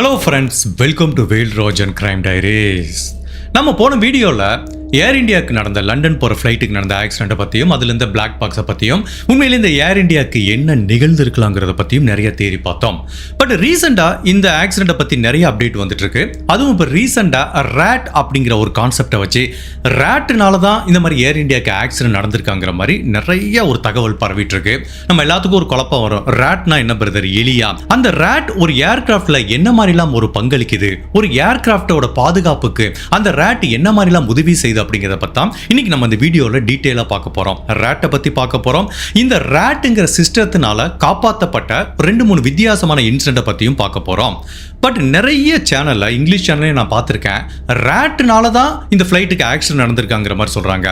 Hello friends, welcome to Vel Rojan crime diaries. நம்ம போன வீடியோவில் ஏர் இந்தியாவுக்கு நடந்த லண்டன் போகிற ஃப்ளைட்டுக்கு நடந்த ஆக்சிடென்ட்டை பற்றியும் அதுலேருந்து பிளாக் பாக்ஸை பற்றியும் உண்மையிலே இந்த ஏர் இந்தியாவுக்கு என்ன நிகழ்ந்திருக்கலாங்கிறத பற்றியும் நிறைய தேடி பார்த்தோம். பட் ரீசெண்டாக இந்த ஆக்சிடென்ட்டை பற்றி நிறைய அப்டேட் வந்துட்டு இருக்கு. அதுவும் இப்போ ரீசெண்டாக ரேட் அப்படிங்கிற ஒரு கான்செப்டை வச்சு ரேட்டுனால தான் இந்த மாதிரி ஏர் இந்தியாவுக்கு ஆக்சிடென்ட் நடந்திருக்காங்கிற மாதிரி நிறைய ஒரு தகவல் பரவிட்டு இருக்கு. நம்ம எல்லாத்துக்கும் ஒரு குழப்பம் வரும். ரேட்னா என்ன பிரதர், எலியா? அந்த ரேட் ஒரு ஏர்கிராஃப்ட்ல என்ன மாதிரிலாம் ஒரு பங்களிக்குது, ஒரு ஏர்கிராஃப்டோட பாதுகாப்புக்கு அந்த ரேட் என்ன மாதிரிலாம் உதவி செய்து அப்படிங்கிறத பத்தி இன்னைக்கு நம்ம இந்த வீடியோல டீடைலா பார்க்க போறோம். ரேட்டை பத்தி பார்க்க போறோம். இந்த ரேட்டுங்கிற சிஸ்டத்தினால காப்பாற்றப்பட்ட 2-3 வித்தியாசமான இன்சிடென்ட்டை பத்தியும் பார்க்க போறோம். பட் நிறைய சேனல்ல, இங்கிலீஷ் சேனல்ல நான் பார்த்திருக்கேன், ரேட்டுனால தான் இந்த ஃப்ளைட்டுக்கு ஆக்சிடென்ட் நடந்திருக்காங்கிற மாதிரி சொல்றாங்க.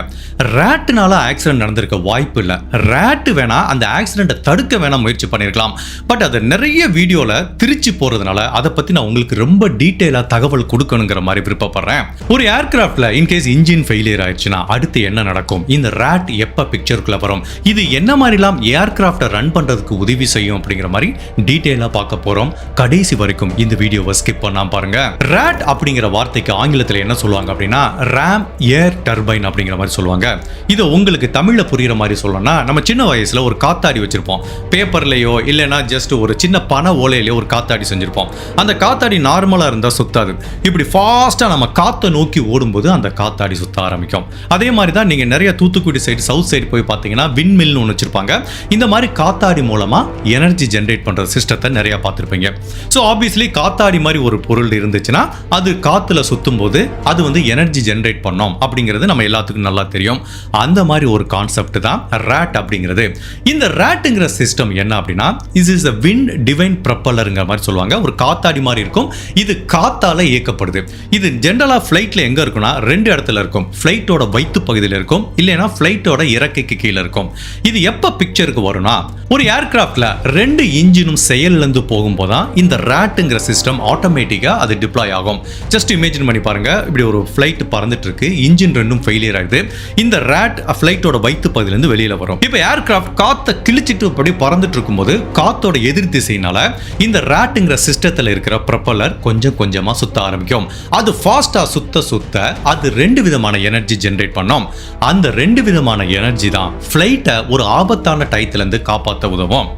ரேட்டுனால ஆக்சிடென்ட் நடந்திருக்க வாய்ப்பு இல்லை. ரேட்டு வேணா அந்த ஆக்சிடென்ட்டை தடுக்க வேணா முயற்சி பண்ணிருக்கலாம். பட் அது நிறைய வீடியோல திருச்சி போறதுனால அதை பத்தி நான் உங்களுக்கு ரொம்ப டீடைலா தகவல் கொடுக்கணுங்கிற மாதிரி விருப்பப்படுறேன். ஒரு ஏர்கிராஃப்ட்ல இன்கேஸ் இன்ஜின் ஃபெயிலியர் ஆயிடுச்சுன்னா அடுத்து என்ன நடக்கும், இந்த ரேட் எப்ப பிக்சருக்குள்ள வரும், இது என்ன மாதிரிலாம் ஏர்கிராஃப்டை ரன் பண்றதுக்கு உதவி செய்யும் அப்படிங்கிற மாதிரி டீடைலா பார்க்க போறோம். கடைசி வரைக்கும் இந்த வீடியோவை ஸ்கிப் பண்ணாம பாருங்க. ரேட் அப்படிங்கிற வார்த்தைக்கு ஆங்கிலத்தில் என்ன சொல்லுவாங்க அப்படின்னா ரேம் ஏர் டர்பைன் அப்படிங்கிற மாதிரி சொல்லுவாங்க. இதை உங்களுக்கு தமிழ்ல புரியுற மாதிரி சொல்லணும்னா, நம்ம சின்ன வயசுல ஒரு காத்தாடி வச்சிருப்போம். பேப்பர்லயோ இல்லைன்னா ஜஸ்ட் ஒரு சின்ன பனை ஓலையிலயோ ஒரு காத்தாடி செஞ்சிருப்போம். அந்த காத்தாடி நார்மலா இருந்தா சுத்தாது. இப்படி ஃபாஸ்டா நம்ம காத்தை நோக்கி ஓடும்போது அந்த காத்தாடி சுத்த ஆரம்பிக்கும். அதே மாதிரி தான் நீங்க நிறைய தூத்துக்குடி சைடு, சவுத் சைடு போய் பார்த்தீங்கன்னா விண்மில்னு ஒன்று வச்சிருப்பாங்க. இந்த மாதிரி காத்தாடி மூலமா எனர்ஜி ஜென்ரேட் பண்ற சிஸ்டத்தை நிறைய பார்த்துருப்பீங்க. ஸோ ஆப்வியஸ்லி காத்தாடி மாதிரி ஒரு பொருள் இருந்துச்சுன்னா அது காத்துல சுத்தும் போது அது வந்து எனர்ஜி ஜென்ரேட் பண்ணோம் அப்படிங்கிறது நம்ம எல்லாத்துக்கும் நல்லா தெரியும். அந்த மாதிரி ஒரு கான்செப்ட் தான் ரேட் அப்படிங்கிறது. இந்த ரேட்டுங்கிற சிஸ்டம் என்ன அப்படின்னா, is is a wind divine propellerங்கிற மாதிரி சொல்லுவாங்க. ஒரு காத்தாடி மாதிரி இருக்கும். இது காத்தால இயக்கப்படுது. இது ஜெனரலா ஃப்ளைட்ல எங்க இருக்குன்னா 2 இடத்துல இருக்கும். ஃப்ளைட்டோட வயிற்று பகுதியில் இருக்கும், இல்லைன்னா ஃப்ளைட்டோட இறக்கைக்கு கீழே இருக்கும். இது எப்ப பிக்சருக்கு வரும்னா, ஒரு ஏர்கிராஃப்ட்ல 2 இன்ஜினும் செயலிழந்து போகும்போது இந்த ரேட்டுங்கிற சிஸ்டம் ஆட்டோமேட்டிக்கா அது டிப்ளாய் ஆகும். ஜஸ்ட் இமேஜின் பண்ணி பாருங்க, இப்படி ஒரு ஃப்ளைட் பறந்துட்டு இருக்கு, இன்ஜின் 2ம் ஃபெயிலியர் ஆகுது. இந்த ரேட் ஃப்ளைட்டோட வயிற்று பகுதியிலிருந்து வெளியில வரும். இப்போ ஏர்கிராஃப்ட் காத்தை கிழிச்சிட்டு அப்படி பறந்துட்டு இருக்கும்போது காத்தோட எதிர் திசையினால இந்த ரேட்டுங்கிற சிஸ்டத்தில் இருக்கிற ப்ரொப்பல்லர் கொஞ்சம் கொஞ்சமா சுத்த ஆரம்பிக்கும். அது ஃபாஸ்டா சுத்த சுத்த அது 2 விதமான எனர்ஜி ஜென்ரேட் பண்ணும். அந்த 2 விதமான எனர்ஜி தான் ஃப்ளைட்டை ஒரு ஆபத்தான டயத்துல இருந்து காப்பாற்ற உதவும்.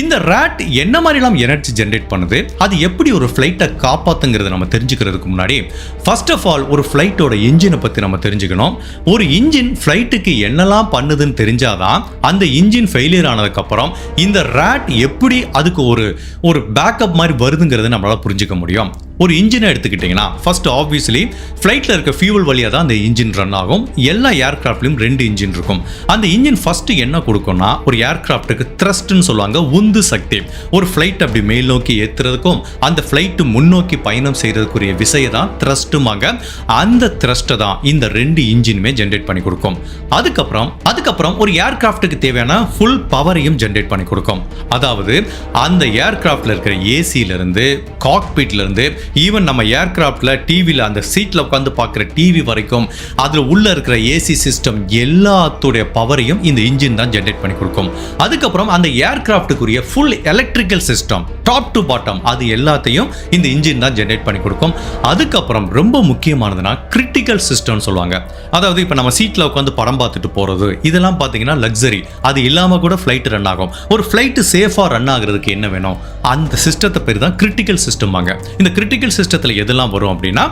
இந்த ரேட் என்ன மாதிரிலாம் எனர்ஜி ஜென்ரேட் பண்ணுது, அது எப்படி ஒரு ஃப்ளைட்டை காப்பாத்துங்கிறத நம்ம தெரிஞ்சுக்கிறதுக்கு முன்னாடி ஃபர்ஸ்ட் ஆஃப் ஆல் ஒரு ஃப்ளைட்டோட இன்ஜினை பற்றி நம்ம தெரிஞ்சுக்கணும். ஒரு இன்ஜின் ஃப்ளைட்டுக்கு என்னெல்லாம் பண்ணுதுன்னு தெரிஞ்சாதான் அந்த இன்ஜின் ஃபெயிலியர் ஆனதுக்கப்புறம் இந்த ரேட் எப்படி அதுக்கு ஒரு பேக்கப் மாதிரி வருதுங்கிறத நம்மளால புரிஞ்சுக்க முடியும். ஒரு இன்ஜினை எடுத்துக்கிட்டிங்கன்னா ஃபர்ஸ்ட் ஆப்வியஸ்லி ஃப்ளைட்டில் இருக்க ஃபியூவல் வழியாக தான் அந்த இன்ஜின் ரன் ஆகும். எல்லா ஏர்கிராஃப்ட்லையும் 2 இன்ஜின் இருக்கும். அந்த இன்ஜின் ஃபர்ஸ்ட் என்ன கொடுக்கும்னா, ஒரு ஏர்கிராஃப்ட்டுக்கு த்ரஸ்ட்னு சொல்லுவாங்க, உந்து சக்தி. ஒரு ஃப்ளைட் அப்படி மேல் நோக்கி ஏற்றுறதுக்கும் அந்த ஃப்ளைட்டு முன்னோக்கி பயணம் செய்யறதுக்குரிய விசையை தான் த்ரஸ்ட்டுமாங்க. அந்த த்ரஸ்ட்டை தான் இந்த 2 இன்ஜினுமே ஜென்ரேட் பண்ணி கொடுக்கும். அதுக்கப்புறம் ஒரு ஏர்கிராஃப்ட்டுக்கு தேவையான ஃபுல் பவரையும் ஜென்ரேட் பண்ணி கொடுக்கும். அதாவது அந்த ஏர்கிராஃப்ட்ல இருக்கிற ஏசியிலிருந்து, காக்பிட்லேருந்து, ஈவன் நம்ம ஏர்கிராஃப்ட்ல டிவியில் அந்த சீட்ல உட்காந்து பார்க்குற டிவி வரைக்கும் அதில் உள்ள இருக்கிற ஏசி சிஸ்டம் எல்லாத்துடைய பவரையும் இந்த இன்ஜின் தான் ஜென்ரேட் பண்ணி கொடுக்கும். அதுக்கப்புறம் அந்த ஏர்கிராஃப்ட்டுக்குரிய full electrical system top to bottom அது எல்லாத்தையும் இந்த இன்ஜின் தான் ஜென்ரேட் பண்ணி கொடுக்கும். அதுக்கப்புறம் ரொம்ப முக்கியமானதுன்னா கிரிட்டிக்கல் சிஸ்டம்னு சொல்லுவாங்க. அதாவது இப்போ நம்ம சீட்ல உட்காந்து படம் பார்த்துட்டு போறது இதெல்லாம் பார்த்தீங்கன்னா லக்ஸரி. அது இல்லாமல் கூட ஃப்ளைட் ரன் ஆகும். ஒரு ஃப்ளைட் சேஃபாக ரன் ஆகுறதுக்கு என்ன வேணும், அந்த சிஸ்டத்தை பேர் தான் கிரிட்டிக்கல் சிஸ்டம் வாங்க. இந்த கிரிட்டிக்கல் சிஸ்டத்தில் எதெல்லாம் வரும் அப்படின்னா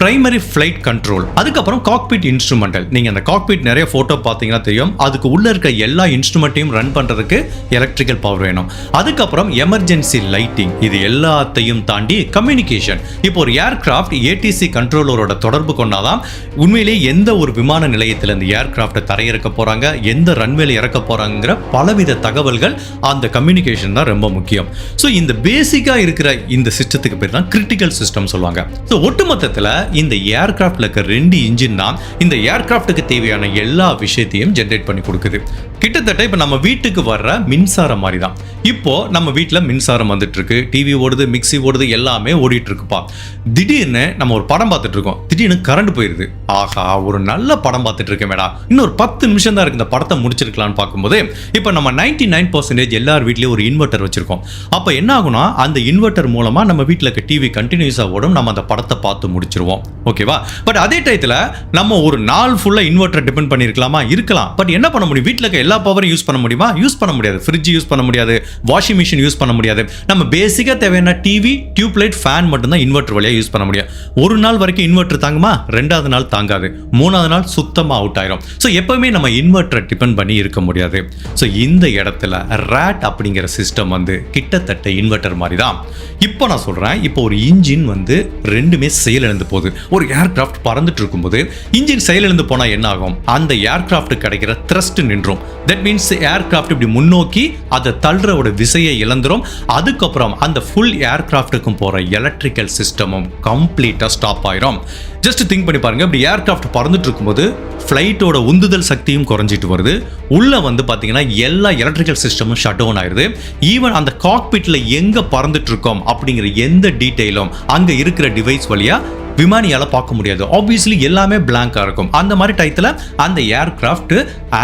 பிரைமரி ஃப்ளைட் கண்ட்ரோல், அதுக்கப்புறம் காக்பிட் இன்ஸ்ட்ருமெண்டல். நீங்க அந்த காக்பிட் நிறைய போட்டோ பார்த்தீங்கன்னா தெரியும். அதுக்கு உள்ள இருக்க எல்லா இன்ஸ்ட்ருமெண்ட்டையும் ரன் பண்றதுக்கு எலக்ட்ரிக்கல் பவர் வேணும். அதுக்கப்புறம் எமர்ஜென்சி லைட்டிங், இது எல்லாத்தையும் தாண்டி கம்யூனிகேஷன். இப்போ ஒரு ஏர்கிராஃப்ட் ஏடிசி கண்ட்ரோலரோட தொடர்பு கொண்டாதான் உண்மையிலேயே எந்த ஒரு விமான நிலையத்தில் இந்த ஏர்கிராஃப்டை தரையிறக்க போறாங்க, எந்த ரன்வேல இறக்க போறாங்கிற பலவித தகவல்கள் அந்த கம்யூனிகேஷன் தான் ரொம்ப முக்கியம். ஸோ இந்த பேசிக்கா இருக்கிற இந்த சிஸ்டத்துக்கு பேர் தான் கிரிட்டிக்கல் சிஸ்டம் சொல்லுவாங்க. ஸோ ஒட்டுமொத்தத்தில் இந்த ஏர்கிராஃப்ட்ல இருக்க 2 இன்ஜின் தான் இந்த ஏர்கிராஃப்ட்டுக்கு தேவையான எல்லா விஷயத்தையும் ஜென்ரேட் பண்ணி கொடுக்குது. கிட்டத்தட்ட இப்போ நம்ம வீட்டுக்கு வர்ற மின்சாரம் மாதிரி தான். இப்போ நம்ம வீட்டில் மின்சாரம் வந்துட்டு பார்த்துட்டு இருக்கு, டிவி ஓடுது, மிக்ஸி ஓடுது, எல்லாமே ஓடிட்டு இருக்குப்பா. திடீர்னு நம்ம ஒரு படம் பார்த்துட்டு இருக்கோம், திடீர்னு கரண்ட் போயிருது. ஆஹா, ஒரு நல்ல படம் பார்த்துட்டு இருக்கேன் மேடா, இன்னொரு 10 நிமிஷம் தான் இருக்கு இந்த படத்தை முடிச்சிருக்கலாம்னு பார்க்கும்போது இப்போ நம்ம 99% எல்லார் வீட்லயும் ஒரு இன்வெர்டர் வச்சிருக்கோம். அப்போ என்ன ஆகும்னா அந்த இன்வெர்டர் மூலமா நம்ம வீட்டில் இருக்க டிவி கண்டினியூஸா ஓடும், நம்ம அந்த படத்தை பார்த்து முடிச்சிருவோம். ஓகேவா? பட் அதே டயத்தில் நம்ம ஒரு நாள் ஃபுல்லா இன்வெர்டர் டிபெண்ட் பண்ணியிருக்கலாமா? இருக்கலாம். பட் என்ன பண்ண முடியும்? வீட்டில் இருக்க எல்லா பவரையும் யூஸ் பண்ண முடியுமா? யூஸ் பண்ண முடியாது. ஃப்ரிட்ஜ் யூஸ் பண்ண முடியாது, வாஷிங் மிஷின் யூஸ் பண்ண முடியாது. நம்ம பேசிக்காக தேவையான டிவி, டியூப்லைட், ஃபேன் மட்டும்தான் இன்வெர்டர் வழியாக யூஸ் பண்ண முடியும். ஒரு நாள் வரைக்கும் இன்வெர்டர் தாங்குமா? 2வது நாள் தாங்காது, 3வது நாள் சுத்தமாக அவுட் ஆயிரும். ஸோ எப்பவுமே நம்ம இன்வெர்டரை டிபெண்ட் பண்ணி இருக்க முடியாது. ஸோ இந்த இடத்துல ராட் அப்படிங்கிற சிஸ்டம் வந்து கிட்டத்தட்ட இன்வெர்டர் மாதிரி தான். இப்போ நான் சொல்கிறேன், இப்போ ஒரு இன்ஜின் வந்து ரெண்டுமே செயலிழந்து போகுது. ஒரு ஏர்கிராஃப்ட் பறந்துட்டு இருக்கும்போது இன்ஜின் செயலிழந்து போனால் என்ன ஆகும்? அந்த ஏர்கிராஃப்ட் கிடைக்கிற த்ரஸ்ட் நின்றும். தட் மீன்ஸ் ஏர்கிராஃப்ட் இப்படி முன்னோக்கி அதை தள்ளுறோட விசையை இழந்துரும். அதுக்கப்புறம் அந்த ஃபுல் ஏர்கிராஃப்ட்டுக்கும் போகிற எலக்ட்ரிக்கல் சிஸ்டமும் கம்ப்ளீட்டாக ஸ்டாப் ஆயிரும். ஜஸ்ட் திங்க் பண்ணி பாருங்க, இப்படி ஏர்கிராஃப்ட் பறந்துட்டு இருக்கும்போது ஃப்ளைட்டோட உந்துதல் சக்தியும் குறைஞ்சிட்டு வருது. உள்ள வந்து பார்த்தீங்கன்னா எல்லா எலக்ட்ரிக்கல் சிஸ்டமும் ஷட் டவுன் ஆயிருது. ஈவன் அந்த காக்பிட்ல எங்க பறந்துட்டு இருக்கோம் அப்படிங்கிற எந்த டீட்டெயிலும் அங்க இருக்கிற டிவைஸ் வழியா விமானியால பார்க்க முடியாது. ஆப்வியஸ்லி எல்லாமே பிளாங்கா இருக்கும். அந்த மாதிரி டயத்துல அந்த ஏர்கிராஃப்ட்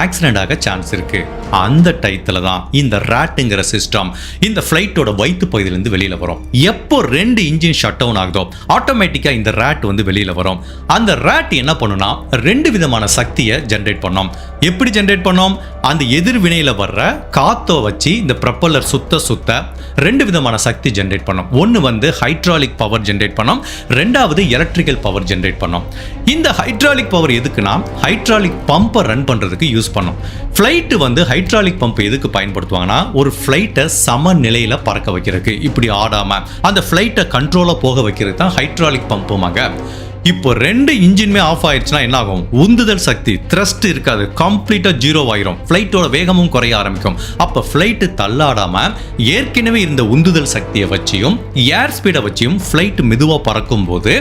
ஆக்சிடென்ட் ஆக சான்ஸ் இருக்கு. அந்த டயத்துல தான் இந்த ராட்டுங்கிற சிஸ்டம் இந்த ஃப்ளைட்டோட வயிற்று பகுதியிலிருந்து வெளியில வரும். எப்போ 2 இன்ஜின் ஷட் டவுன் ஆகுதோ ஆட்டோமேட்டிக்கா இந்த ராட் வந்து வெளியில வரும். அந்த ராட் என்ன பண்ணுனா 2 விதமான சக்தியை ஜெனரேட் பண்ணோம். எப்படி ஜெனரேட் பண்ணோம்? அந்த எதிர்வினையில வர்ற காத்தோ வச்சு இந்த ப்ரொப்பல்லர் சுத்த 2 விதமான சக்தி ஜெனரேட் பண்ணோம். ஒன்று வந்து ஹைட்ராலிக் பவர் ஜெனரேட் பண்ணோம், 2வது எலக்ட்ரிக்கல் பவர் ஜெனரேட் பண்ணோம். இந்த ஹைட்ராலிக் பவர் எதுக்குன்னா ஹைட்ராலிக் பம்பை ரன் பண்றதுக்கு யூஸ் பண்ணோம். ஃப்ளைட் வந்து ஹைட்ராலிக் பம்ப் எதுக்கு பயன்படுத்துவாங்கன்னா ஒரு ஃப்ளைட்டை சமநிலையில பறக்க வைக்கிறதுக்கு, இப்படி ஆடாம அந்த ஃப்ளைட்டை கண்ட்ரோலா போக வைக்கிறது தான் ஹைட்ராலிக் பம்புமாங்க. இப்போ 2 இன்ஜினுமே ஆஃப் ஆயிடுச்சுன்னா என்ன ஆகும்? உந்துதல் சக்தி, த்ரஸ்ட் இருக்காது, கம்ப்ளீட்டா ஜீரோ ஆயிரும். ஃப்ளைட்டோட வேகமும் குறைய ஆரம்பிக்கும். அப்ப ஃப்ளைட் தள்ளாடாம ஏற்கனவே இருந்த உந்துதல் சக்தியை வச்சியும் ஏர் ஸ்பீடை வச்சியும் ஃப்ளைட் மெதுவா பறக்கும் போது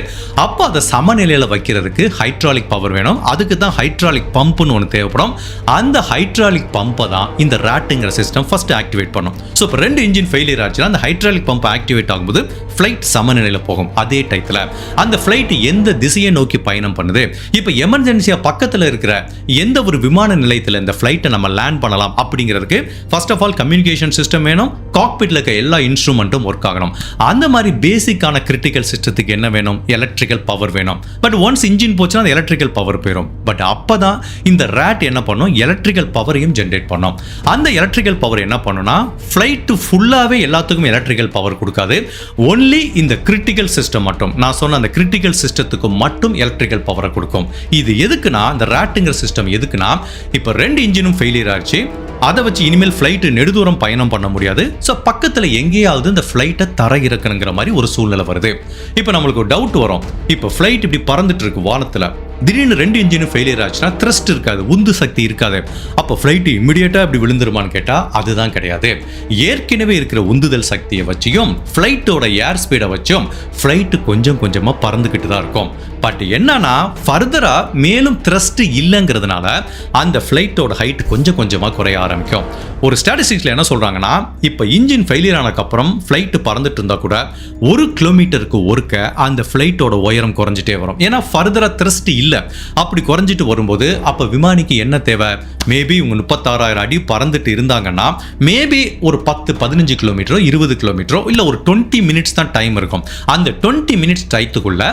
அப்போ அதை சமநிலையில வைக்கிறதுக்கு ஹைட்ராலிக் பவர் வேணும். அதுக்கு தான் ஹைட்ராலிக் பம்ப்னு ஒன்று தேவைப்படும். அந்த ஹைட்ராலிக் பம்பை தான் இந்த ராட்டுங்கிற சிஸ்டம் ஃபர்ஸ்ட் ஆக்டிவேட் பண்ணும். ஸோ இப்போ 2 இன்ஜின் ஃபெயிலியர் ஆச்சுன்னா அந்த ஹைட்ராலிக் பம்ப் ஆக்டிவேட் ஆகும்போது ஃப்ளைட் சமநிலையில போகும். அதே டயத்தில் அந்த ஃப்ளைட் எந்த திசையை நோக்கி பயணம் பண்ணுது? இப்போ எமர்ஜென்சியா பக்கத்தில் இருக்கிற எந்த ஒரு விமான நிலையத்தில் இந்த ஃப்ளைட்டை நம்ம லேண்ட் பண்ணலாம் அப்படிங்கிறதுக்கு first of all communication system வேணும். காக்பிட்ல இருக்க எல்லா இன்ஸ்ட்ருமெண்ட்டும் ஒர்க் ஆகணும். அந்த மாதிரி பேசிக்கான கிரிட்டிக்கல் சிஸ்டத்துக்கு என்ன வேணும்? எலக்ட்ரிக்கல் பவர் வேணும். பட் ஒன்ஸ் இன்ஜின் போச்சுன்னா அந்த எலக்ட்ரிக்கல் பவர் போயிடும். பட் அப்பதான் இந்த ராட் என்ன பண்ணும்? எலக்ட்ரிக்கல் பவரையும் ஜென்ரேட் பண்ணும். அந்த எலக்ட்ரிக்கல் பவர் என்ன பண்ணும்னா ஃப்ளைட் ஃபுல்லாவே எல்லாத்துக்கும் எலக்ட்ரிக்கல் பவர் கொடுக்காது. ஒன்லி இந்த கிரிட்டிக்கல் சிஸ்டம் மட்டும், நான் சொன்ன அந்த கிரிட்டிக்கல் சிஸ்டத்துக்கு மட்டும் எலக்ட்ரிக்கல் பவரை கொடுக்கும். இது எதுக்குன்னா இந்த ராட்டுங்கிற சிஸ்டம் எதுக்குன்னா இப்போ 2 இன்ஜினும் ஃபெயிலியர் ஆச்சு. அதை வச்சு இனிமேல் ஃப்ளைட் நெடுதூரம் பயணம் பண்ண முடியாது. ஸோ பக்கத்தில் எங்கேயாவது இந்த ஃப்ளைட்டை தர இறக்கணுங்கிற மாதிரி ஒரு சூழ்நிலை வருது. இப்போ நம்மளுக்கு ஒரு டவுட் வரும். இப்போ ஃப்ளைட் இப்படி பறந்துட்டு இருக்கு வானத்தில், திடீர்னு 2 இன்ஜினும் ஃபெயிலியர் ஆச்சுன்னா த்ரஸ்ட் இருக்காது, உந்து சக்தி இருக்காது. அப்போ ஃப்ளைட் இமிடியேட்டா இப்படி விழுந்துருமான்னு கேட்டா அதுதான் கிடையாது. ஏற்கனவே இருக்கிற உந்துதல் சக்தியை வச்சியும் ஃப்ளைட்டோட ஏர் ஸ்பீடை வச்சும் ஃப்ளைட் கொஞ்சம் கொஞ்சமா பறந்துக்கிட்டு தான் இருக்கும். பட் என்னன்னா ஃபர்தரா மேலும் த்ரஸ்ட் இல்லைங்கிறதுனால அந்த ஃப்ளைட்டோட ஹைட் கொஞ்சம் கொஞ்சமா குறைய ஆரம்பிக்கும். ஒரு ஸ்டாட்டிஸ்டிக்ஸ்ல என்ன சொல்றாங்கன்னா இப்போ இன்ஜின் ஃபெயிலியர் ஆனதுக்கப்புறம் ஃப்ளைட் பறந்துட்டு இருந்தா கூட 1 கிலோமீட்டருக்கு ஒருக்க அந்த ஃப்ளைட்டோட உயரம் குறைஞ்சிட்டே வரும். ஏன்னா ஃபர்தரா த்ரஸ்ட் இல்லை. அப்படி குறைஞ்சிட்டு வரும்போது அப்போ விமானிக்கு என்ன தேவை? மேபி இவங்க 36,000 அடி பறந்துட்டு இருந்தாங்கன்னா மேபி ஒரு 10-15 கிலோமீட்டரோ 20 கிலோமீட்டரோ இல்லை ஒரு 20 மினிட்ஸ் தான் டைம் இருக்கும். அந்த 20 மினிட்ஸ் டயத்துக்குள்ள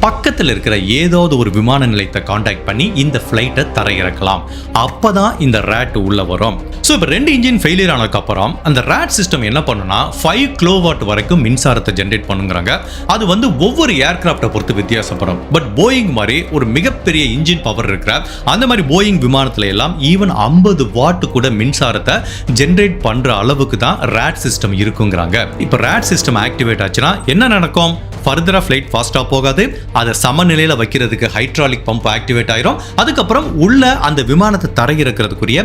பக்கத்தில் இருக்கிற ஏதாவது ஒரு விமான நிலையத்தை காண்டாக்ட் பண்ணி இந்த ஃப்ளைட்டை தரையிறக்கலாம். அப்பதான் இந்த ராட் உள்ள வரும். ஸோ இப்போ 2 இன்ஜின் ஃபெயிலியர் ஆனதுக்கப்புறம் அந்த ராட் சிஸ்டம் என்ன பண்ணுன்னா 5 கிலோவாட் வரைக்கும் மின்சாரத்தை ஜென்ரேட் பண்ணுங்கிறாங்க. அது வந்து ஒவ்வொரு ஏர்கிராஃப்டை பொறுத்து வித்தியாசப்படும். பட் போயிங் மாதிரி ஒரு மிகப்பெரிய இன்ஜின் பவர் இருக்கிற அந்த மாதிரி போயிங் விமானத்துல எல்லாம் ஈவன் 50 வாட் கூட மின்சாரத்தை ஜென்ரேட் பண்ற அளவுக்கு தான் ராட் சிஸ்டம் இருக்குங்கிறாங்க. இப்போ ராட் சிஸ்டம் ஆக்டிவேட் ஆச்சுன்னா என்ன நடக்கும்? ஃபர்தரா ஃப்ளைட் ஃபாஸ்டா போகாது. அதை சமநிலையில வைக்கிறதுக்கு ஹைட்ராலிக் பம்ப் ஆக்டிவேட் ஆயிரும். அதுக்கப்புறம் உள்ள அந்த விமானத்தை தரையிறக்கிறதுக்குரிய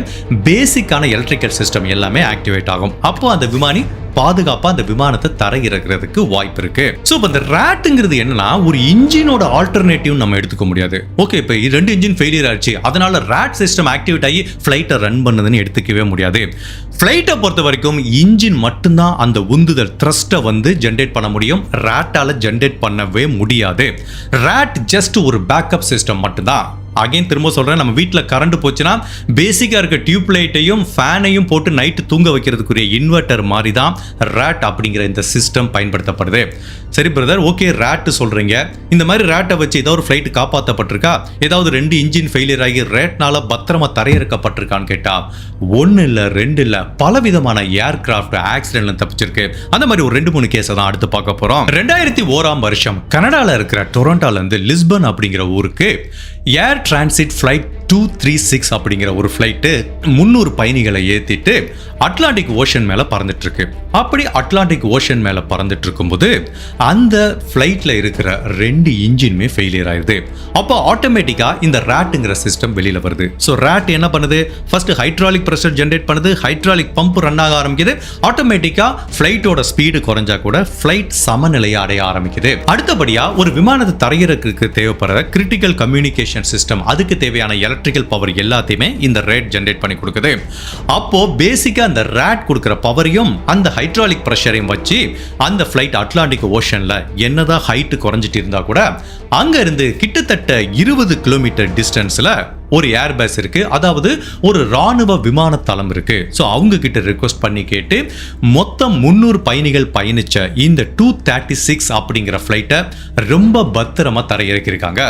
பேசிக்கான எலக்ட்ரிக்கல் சிஸ்டம் எல்லாமே ஆக்டிவேட் ஆகும். அப்போ அந்த விமானி பாதுகாப்பா அந்த விமானத்தை தரையிறக்கிறதுக்கு வாய்ப்பு இருக்கு. சோ இந்த ராட்ங்கிறது என்னன்னா ஒரு இன்ஜினோட ஆல்டர்னேட்டிவ் நம்ம எடுத்துக்க முடியாது. ஓகே, இப்போ 2 இன்ஜின் ஃபெயிலியர் ஆச்சு, அதனால ராட் சிஸ்டம் ஆக்டிவேட் ஆகி ஃபிளைட்டை ரன் பண்ணுதுன்னு எடுத்துக்கவே முடியாது. ஃபிளைட்டை பொறுத்த வரைக்கும் இன்ஜின் மட்டும்தான் அந்த உந்துதல் த்ரஸ்ட்டை வந்து ஜென்ரேட் பண்ண முடியும். ராட்டால ஜென்ரேட் பண்ணவே முடியாது. ராட் ஜஸ்ட் ஒரு பேக்கப் சிஸ்டம் மட்டும்தான். அகைன் திரும்ப சொல்றேன், நம்ம வீட்டில் கரண்ட் போச்சுன்னா பேசிக்கா இருக்க டியூப் லைட்டையும் ஃபேனையும் போட்டு நைட்டு தூங்க வைக்கிறதுக்குரிய இன்வெர்டர் மாதிரி தான் ராட் அப்படிங்கிற இந்த சிஸ்டம் பயன்படுத்தப்படுது. சரி பிரதர், ஓகே ராட் சொல்றீங்க, இந்த மாதிரி ராட்டை வச்சு ஏதாவது ஒரு ஃபிளைட் காப்பாற்றப்பட்டிருக்கா? ஏதாவது 2 இன்ஜின் ஃபெயிலியர் ஆகி ரேட்னால பத்திரமா தரையிறக்கப்பட்டிருக்கான்னு கேட்டா 1 இல்லை 2 இல்லை பலவிதமான ஏர்கிராஃப்ட் ஆக்சிடென்ட்ல தப்பிச்சிருக்கு. அந்த மாதிரி ஒரு 2-3 கேஸை தான் அடுத்து பார்க்க போறோம். 2001 வருஷம் கனடால இருக்கிற டொரண்டோல இருந்து லிஸ்பன் அப்படிங்கிற ஊருக்கு ஏர் டிரான்சிட் ஃபிளைட் 236 அப்படிங்கிற ஒரு ஃபிளைட்டு 300 பயணிகளை ஏற்றிட்டு அட்லாண்டிக் ஓஷன் மேலே பறந்துட்டு இருக்கு. அப்படி அட்லாண்டிக் ஓஷன் மேலே பறந்துட்டு இருக்கும்போது அந்த ஃபிளைட்டில் இருக்கிற 2 இன்ஜினுமே ஃபெயிலியர் ஆயிடுது. அப்போ ஆட்டோமேட்டிக்காக இந்த ராட்டுங்கிற சிஸ்டம் வெளியில் வருது. ஸோ ராட் என்ன பண்ணுது? ஃபர்ஸ்ட் ஹைட்ராலிக் ப்ரெஷர் ஜென்ரேட் பண்ணுது, ஹைட்ராலிக் பம்ப் ரன் ஆக ஆரம்பிக்குது. ஆட்டோமேட்டிக்காக ஃபிளைட்டோட ஸ்பீடு குறைஞ்சா கூட ஃபிளைட் சமநிலையை அடைய ஆரம்பிக்குது. அடுத்தபடியாக ஒரு விமானத்தை தரையிறக்கு தேவைப்படுற கிரிட்டிக்கல் கம்யூனிகேஷன் சிஸ்டம், அதுக்கு தேவையான எலக்ட்ரிக்கல் பவர் எல்லாத்தையுமே இந்த ரேட் ஜென்ரேட் பண்ணி கொடுக்குது. அப்போ பேசிக்கா அந்த ரேட் கொடுக்கிற பவரையும் அந்த ஹைட்ராலிக் பிரஷரையும் வச்சு அந்த ஃபிளைட் அட்லாண்டிக் ஓஷன்ல என்னதான் ஹைட் குறைஞ்சிட்டு இருந்தா கூட அங்க இருந்து கிட்டத்தட்ட 20 கிலோமீட்டர் டிஸ்டன்ஸ்ல ஒரு ஏர்பேஸ் இருக்கு, அதாவது ஒரு ராணுவ விமான தளம் இருக்கு. ஸோ அவங்க கிட்ட ரிக்வெஸ்ட் பண்ணி கேட்டு மொத்தம் 300 பயணிகள் பயணிச்ச இந்த 236 அப்படிங்கிற ஃபிளைட்டை ரொம்ப பத்திரமா தரையிறக்கிருக்காங்க.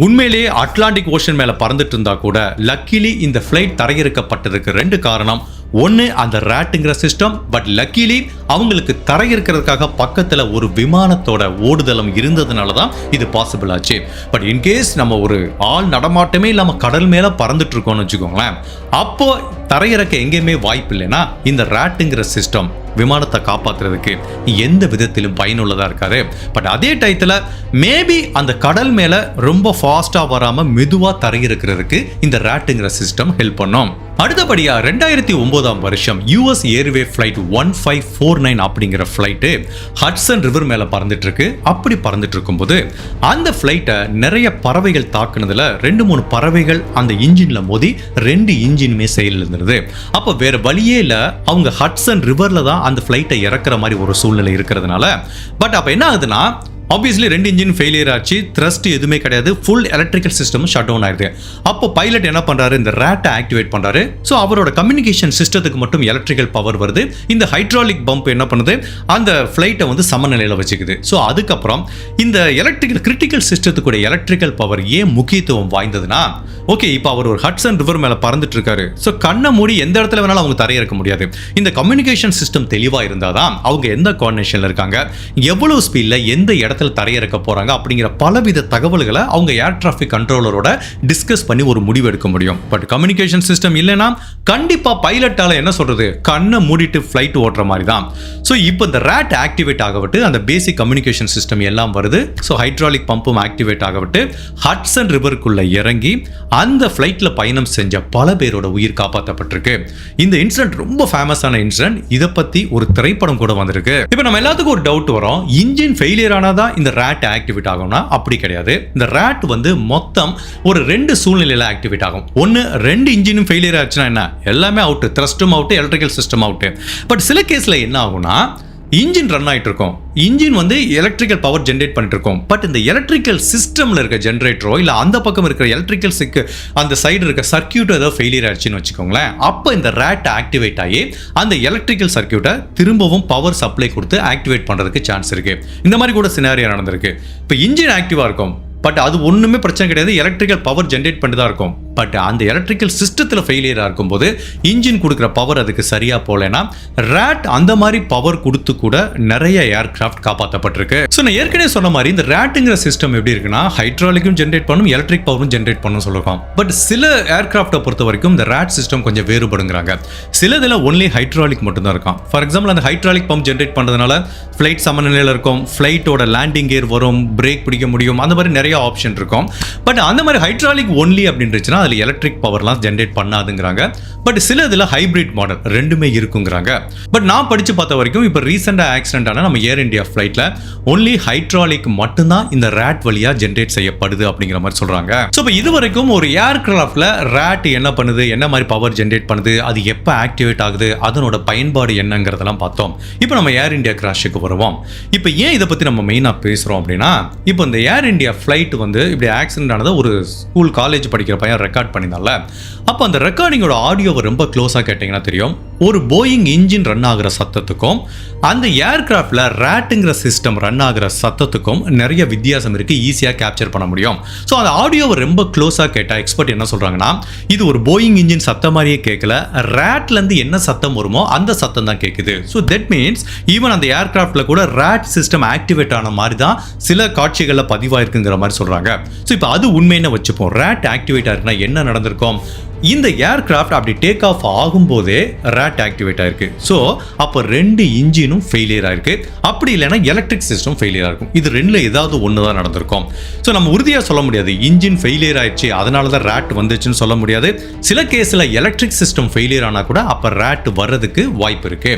உண்மையிலேயே அட்லாண்டிக் ஓஷன் மேல பறந்துட்டு இருந்தா கூட லக்கிலி இந்த ஃபிளைட் தரையிறக்கப்பட்டதுக்கு 2 காரணம். ஒன்று அந்த ராட்டுங்கிற சிஸ்டம், பட் லக்கிலி அவங்களுக்கு தரையிறக்கிறதுக்காக பக்கத்தில் ஒரு விமானத்தோட ஓடுதளம் இருந்ததுனால தான் இது பாசிபிள் ஆச்சு. பட் இன்கேஸ் நம்ம ஒரு ஆள் நடமாட்டமே இல்லாமல் கடல் மேலே பறந்துட்டு இருக்கோம்னு வச்சுக்கோங்களேன், அப்போ தரையிறக்க எங்கேயுமே வாய்ப்பு இல்லைன்னா இந்த ராட்டுங்கிற சிஸ்டம் விமானத்தை காப்பாற்றுறதுக்கு எந்த விதத்திலும் பயனுள்ளதாக இருக்காது. பட் அதே டயத்தில் மேபி அந்த கடல் மேலே ரொம்ப ஃபாஸ்ட்டாக வராமல் மெதுவாக தரையிறக்கிறதுக்கு இந்த ராட்டுங்கிற சிஸ்டம் ஹெல்ப் பண்ணும். அடுத்தபடியா 2009 வருஷம் யூஎஸ் ஏர்வே ஃபிளைட் 1549 அப்படிங்கிற ஃபிளைட்டு ஹட்சன் ரிவர் மேல பறந்துட்டு இருக்கு. அப்படி பறந்துட்டு இருக்கும்போது அந்த ஃபிளைட்டை நிறைய பறவைகள் தாக்குனதுல 2-3 பறவைகள் அந்த இன்ஜின்ல மோதி 2 இன்ஜினுமே செயல் இருந்தது. அப்போ வேற வழியே இல்ல, அவங்க ஹட்சன் ரிவர்ல தான் அந்த ஃபிளைட்டை இறக்குற மாதிரி ஒரு சூழ்நிலை இருக்கிறதுனால. பட் அப்ப என்ன ஆகுதுன்னா, ஆப்வியஸ்லி 2 இன்ஜின் ஃபெயிலியர் ஆச்சு, த்ரஸ்ட் எதுவுமே கிடையாது, full electrical system shut down ஆயிடுது. அப்போ பைலட் என்ன பண்றாரு? இந்த ராட்டை ஆக்டிவேட் பண்றாரு. ஸோ அவரோட கம்யூனிகேஷன் சிஸ்டத்துக்கு மட்டும் எலக்ட்ரிக்கல் பவர் வருது. இந்த ஹைட்ராலிக் பம்ப் என்ன பண்ணுது? அந்த ஃபிளைட்டை வந்து சமநிலையில் வச்சுக்குது. ஸோ அதுக்கப்புறம் இந்த எலக்ட்ரிக்கல் கிரிட்டிக்கல் சிஸ்டத்துக்குடைய எலக்ட்ரிக்கல் பவர் ஏன் முக்கியத்துவம் வாய்ந்ததுன்னா, ஓகே இப்போ அவர் ஒரு ஹட்சன் ரிவர் மேலே பறந்துட்டு இருக்காரு. ஸோ கண்ணை மூடி எந்த இடத்துல வேணாலும் அவங்க தரையிறக்க முடியாது. இந்த கம்யூனிகேஷன் சிஸ்டம் தெளிவாக இருந்தால் தான் அவங்க எந்த கோஆர்டினேஷனில் இருக்காங்க, எவ்வளவு ஸ்பீடில் எந்த இடத்துல தரையிறக்க போறாங்க அப்படிங்கிற பலவித தகவல்களை அவங்க ஏர் டிராஃபிக் கண்ட்ரோலரோட டிஸ்கஸ் பண்ணி ஒரு முடிவு எடுக்க முடியும். பட் கம்யூனிகேஷன் சிஸ்டம் இல்லைன்னா கண்டிப்பா பைலட்டால என்ன சொல்றது, கண்ணை மூடிட்டு ஃபிளைட் ஓட்டுற மாதிரி தான். ஸோ இப்போ இந்த ராட் ஆக்டிவேட் ஆகவிட்டு அந்த பேசிக் கம்யூனிகேஷன் சிஸ்டம் எல்லாம் வருது. ஸோ ஹைட்ராலிக் பம்பும் ஆக்டிவேட் ஆகவிட்டு ஹட்சன் ரிவருக்குள்ள இறங்கி அந்த ஃபிளைட்ல பயணம் செஞ்ச பல பேரோட உயிர் காப்பாற்றப்பட்டிருக்கு. இந்த இன்சிடென்ட் ரொம்ப ஃபேமஸான இன்சிடென்ட். இதை பத்தி ஒரு திரைப்படம் கூட வந்திருக்கு. இப்போ நம்ம எல்லாத்துக்கும் ஒரு டவுட் வரும், இன்ஜின் ஃபெயிலியர் ஆனாதான் இந்த ராட் ஆக்டிவேட் ஆகும்னா அப்படி கிடையாது. இந்த ராட் வந்து மொத்தம் ஒரு 2 சூழ்நிலையில ஆக்டிவேட் ஆகும். ஒன்னு 2 இன்ஜினும் ஃபெயிலியர் ஆச்சுன்னா என்ன, எல்லாமே அவுட், த்ரஸ்டும் out, electrical system out. But சில கேஸ்ல என்ன ஆகும்னா, இன்ஜின் ரன் ஆகிட்டு இருக்கும், இன்ஜின் வந்து எலக்ட்ரிக்கல் பவர் ஜென்ரேட் பண்ணிட்டு இருக்கும். பட் இந்த எலக்ட்ரிக்கல் சிஸ்டம்ல இருக்க ஜென்ரேட்டரோ இல்லை அந்த பக்கம் இருக்கிற எலக்ட்ரிக்கல் அந்த சைடு இருக்க சர்க்கியூட்டோ ஏதோ ஃபெயிலியர் ஆச்சுன்னு வச்சுக்கோங்களேன். அப்போ இந்த ராட் ஆக்டிவேட் ஆகி அந்த எலக்ட்ரிக்கல் சர்க்கியூட்டை திரும்பவும் பவர் சப்ளை கொடுத்து ஆக்டிவேட் பண்ணுறதுக்கு சான்ஸ் இருக்கு. இந்த மாதிரி கூட சினாரியோ நடந்திருக்கு. இப்போ இன்ஜின் ஆக்டிவாக இருக்கும், பட் அது ஒன்றுமே பிரச்சனை கிடையாது, எலக்ட்ரிக்கல் பவர் ஜென்ரேட் பண்ணி தான் இருக்கும். பட் அந்த எலக்ட்ரிக்கல் சிஸ்டத்தில் ஃபெயிலியராக இருக்கும்போது இன்ஜின் கொடுக்குற பவர் அதுக்கு சரியாக போகலைன்னா ராட் அந்த மாதிரி பவர் கொடுத்து கூட நிறைய ஏர்கிராஃப்ட் காப்பாற்றப்பட்டிருக்கு. ஸோ நான் ஏற்கனவே சொன்ன மாதிரி இந்த ராட்டுங்கிற சிஸ்டம் எப்படி இருக்குன்னா, ஹைட்ராலிக்கும் ஜென்ரேட் பண்ணும், எலக்ட்ரிக் பவரும் ஜென்ரேட் பண்ணும் சொல்லுவோம். பட் சில ஏர்கிராஃப்டை பொறுத்த வரைக்கும் இந்த ராட் சிஸ்டம் கொஞ்சம் வேறுபடுங்கிறாங்க. சில இதில் ஒன்லி ஹைட்ராலிக் மட்டும்தான் இருக்கும். ஃபார் எக்ஸாம்பிள் அந்த ஹைட்ராலிக் பம்ப் ஜென்ரேட் பண்ணுறதுனால ஃப்ளைட் சமநிலையில் இருக்கும், ஃப்ளைட்டோட லேண்டிங் கியர் வரும், பிரேக் பிடிக்க முடியும், அந்த மாதிரி நிறைய ஆப்ஷன் இருக்கும். பட் அந்த மாதிரி ஹைட்ராலிக் ஒன்லி அப்படின்னு இருந்துச்சுன்னா அதில் எலக்ட்ரிக் பவர்லாம் ஜென்ரேட் பண்ணாதுங்கிறாங்க. பட் சில இதில் ஹைப்ரிட் மாடல் ரெண்டுமே இருக்குங்கிறாங்க. பட் நான் படித்து பார்த்த வரைக்கும் இப்போ ரீசெண்டாக ஆக்சிடென்ட் ஆன நம்ம ஏர் இந்தியா ஃப்ளைட்டில் ஒன்லி ஹைட்ராலிக் மட்டும்தான் இந்த ரேட் வழியாக ஜென்ரேட் செய்யப்படுது அப்படிங்கிற மாதிரி சொல்கிறாங்க. ஸோ இப்போ இது வரைக்கும் ஒரு ஏர்கிராஃப்டில் ரேட் என்ன பண்ணுது, என்ன மாதிரி பவர் ஜென்ரேட் பண்ணுது, அது எப்போ ஆக்டிவேட் ஆகுது, அதனோட பயன்பாடு என்னங்கிறதெல்லாம் பார்த்தோம். இப்போ நம்ம ஏர் இந்தியா கிராஷுக்கு வருவோம். இப்போ ஏன் இதை பற்றி நம்ம மெயினாக பேசுகிறோம் அப்படின்னா, இப்போ இந்த ஏர் இந்தியா ஃப்ளைட் வந்து இப்படி ஆக்சிடென்ட் ஆனதை ஒரு ஸ்கூல் காலேஜ் படிக்கிற பையன் ரெக்கார்ட் பண்ணினால, அப்போ அந்த ரெக்கார்டிங்கோட ஆடியோவை ரொம்ப க்ளோஸாக கேட்டிங்கன்னா தெரியும், ஒரு போயிங் இன்ஜின் ரன் ஆகிற சத்தத்துக்கும் அந்த ஏர்கிராஃப்டில் ரேட்டுங்கிற சிஸ்டம் ரன் ஆகிற சத்தத்துக்கும் நிறைய வித்தியாசம் இருக்குது, ஈஸியாக கேப்சர் பண்ண முடியும். ஸோ அந்த ஆடியோவை ரொம்ப க்ளோஸாக கேட்டால் எக்ஸ்பர்ட் என்ன சொல்கிறாங்கன்னா, இது ஒரு போயிங் இன்ஜின் சத்தம் மாதிரியே கேட்கல, ரேட்லேருந்து என்ன சத்தம் வருமோ அந்த சத்தம் தான் கேட்குது. ஸோ தட் மீன்ஸ் ஈவன் அந்த ஏர்கிராஃப்டில் கூட ரேட் சிஸ்டம் ஆக்டிவேட் ஆன மாதிரி தான் சில காட்சிகளில் பதிவாயிருக்குங்கிற மாதிரி சொல்கிறாங்க. ஸோ இப்போ அது உண்மைன்னு வச்சுப்போம். ரேட் ஆக்டிவேட் ஆயிருக்குன்னா என்ன நடந்திருக்கும், இந்த ஏர்கிராஃப்ட் அப்படி டேக் ஆஃப் ஆகும்போதே ரேட் ஆக்டிவேட் ஆயிருக்கு. ஸோ அப்போ 2 இன்ஜினும் ஃபெயிலியர் ஆயிருக்கு, அப்படி இல்லைன்னா எலக்ட்ரிக் சிஸ்டம் ஃபெயிலியர் ஆயிருக்கும். இது 2ல் ஏதாவது ஒன்று தான் நடந்திருக்கும். ஸோ நம்ம உறுதியாக சொல்ல முடியாது இன்ஜின் ஃபெயிலியர் ஆயிடுச்சு அதனால தான் ரேட் வந்துச்சுன்னு சொல்ல முடியாது. சில கேஸில் எலக்ட்ரிக் சிஸ்டம் ஃபெயிலியர் ஆனால் கூட அப்போ ரேட் வர்றதுக்கு வாய்ப்பு இருக்கு.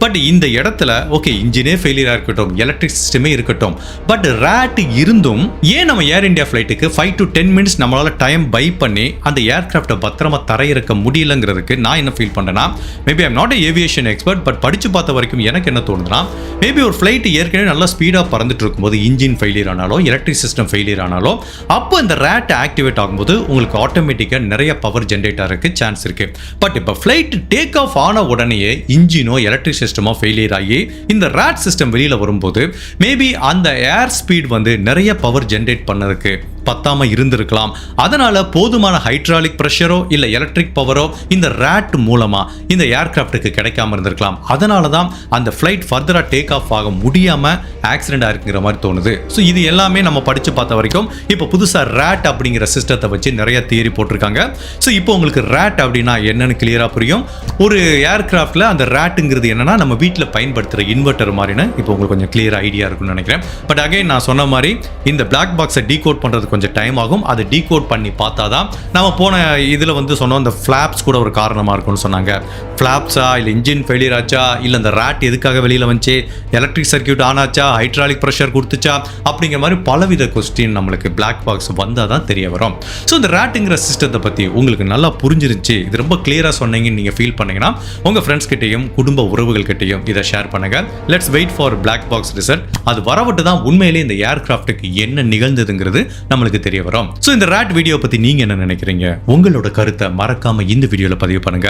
பட் இந்த இடத்துல ஓகே இன்ஜினே ஃபெயிலியர் இருக்கட்டும், எலக்ட்ரிக் சிஸ்டமே இருக்கட்டும், பட் ரேட் இருந்தும் ஏன் நம்ம ஏர் இந்தியா ஃப்ளைட்டுக்கு 5 to 10 மினிட்ஸ் நம்மளால டைம் பை பண்ணி அந்த ஏர்கிராஃப்டை பத்திரமா தரையிறக்க முடியலங்கிறதுக்கு நான் என்ன ஃபீல் பண்றேன்னா, maybe I'm not aviation expert, but படிச்சு பார்த்த வரைக்கும் எனக்கு என்ன தோணுதுன்னா, மேபி ஒரு ஃப்ளைட் ஏற்கனவே நல்லா ஸ்பீடாக பறந்துட்டு இருக்கும்போது இன்ஜின் ஃபெயிலியர் ஆனாலோ எலக்ட்ரிக் சிஸ்டம் ஃபெயிலியர் ஆனாலோ அப்போ இந்த ரேட் ஆக்டிவேட் ஆகும்போது உங்களுக்கு ஆட்டோமேட்டிக்காக நிறைய பவர் ஜென்ரேட் ஆகிறதுக்கு சான்ஸ் இருக்கு. பட் இப்போ ஃப்ளைட் டேக் ஆஃப் ஆன உடனேயே இன்ஜினோ எலக்ட்ரிக் சிஸ்டமோ ஃபெயிலியர் ஆகி இந்த ரேட் சிஸ்டம் வெளியில் வரும்போது மேபி அந்த ஏர் ஸ்பீட் வந்து நிறைய பவர் ஜென்ரேட் பண்ணதுக்கு பத்தாம இருந்திருக்கலாம். அதனால போதுமான ஹைட்ராலிக் பிரஷரோ இல்ல எலக்ட்ரிக் பவரோ இந்த ரேட் மூலமா இந்த ஏர்கிராஃப்ட்டுக்கு கிடைக்காம இருந்திருக்கலாம். அதனால தான் அந்த ஃப்ளைட் ஃபர்தரா டேக் ஆஃப் ஆக முடியாம ஆக்சிடென்ட் ஆயிருக்குங்கிற மாதிரி தோணுது. ஸோ இது எல்லாமே நம்ம படிச்சு பார்த்த வரைக்கும் இப்போ புதுசா ரேட் அப்படிங்கிற சிஸ்டத்தை வச்சு நிறைய தியரி போட்டிருக்காங்க. ஸோ இப்போ உங்களுக்கு ரேட் அப்படின்னா என்னன்னு கிளியரா புரியும். ஒரு ஏர்கிராஃப்ட்ல அந்த ரேட்டுங்கிறது என்னன்னா நம்ம வீட்டில் பயன்படுத்துற இன்வெர்டர் மாதிரின்னு இப்போ உங்களுக்கு கொஞ்சம் கிளியர் ஐடியா இருக்கும்னு நினைக்கிறேன். பட் அகைன் நான் சொன்ன மாதிரி இந்த பிளாக் பாக்ஸை டீகோட் பண்றது கொஞ்சம் டைம் ஆகும். அதை டீகோட் பண்ணி பார்த்தாதான் நம்ம போன இதில் வந்து சொன்னோம் இந்த ஃப்ளாப்ஸ் கூட ஒரு காரணமாக இருக்கும்னு சொன்னாங்க. ஃப்ளாப்ஸா இல்லை இன்ஜின் ஃபெயிலியர் ஆச்சா இல்லை இந்த ரேட் எதுக்காக வெளியில் வந்துச்சு, எலக்ட்ரிக் சர்க்கியூட் ஆனாச்சா, ஹைட்ராலிக் ப்ரெஷர் கொடுத்துச்சா அப்படிங்கிற மாதிரி பலவித கொஸ்டின் நம்மளுக்கு பிளாக் பாக்ஸ் வந்தால் தான் தெரிய வரும். ஸோ இந்த ரேட்டுங்கிற சிஸ்டத்தை பற்றி உங்களுக்கு நல்லா புரிஞ்சிருச்சு, இது ரொம்ப கிளியராக சொன்னீங்கன்னு நீங்கள் ஃபீல் பண்ணீங்கன்னா உங்கள் ஃப்ரெண்ட்ஸ் கிட்டையும் குடும்ப உறவுகள் கிட்டையும் இதை ஷேர் பண்ணுங்க. Let's wait for black box result. அது வரவிட்டு தான் உண்மையிலே இந்த ஏர்கிராஃப்ட்டுக்கு என்ன நிகழ்ந்ததுங்கிறது நம்மளுக்கு தெரிய வரும். ஸோ இந்த ரேட் வீடியோ பற்றி நீங்கள் என்ன நினைக்கிறீங்க, உங்களோட கருத்தை மறக்காம இந்த வீடியோவில் பதிவு பண்ணுங்க.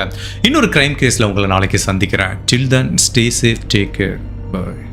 இன்னொரு கிரைம் கேஸில் உங்களை நாளைக்கு சந்திக்கிறேன். Till then, stay safe, take care, bye.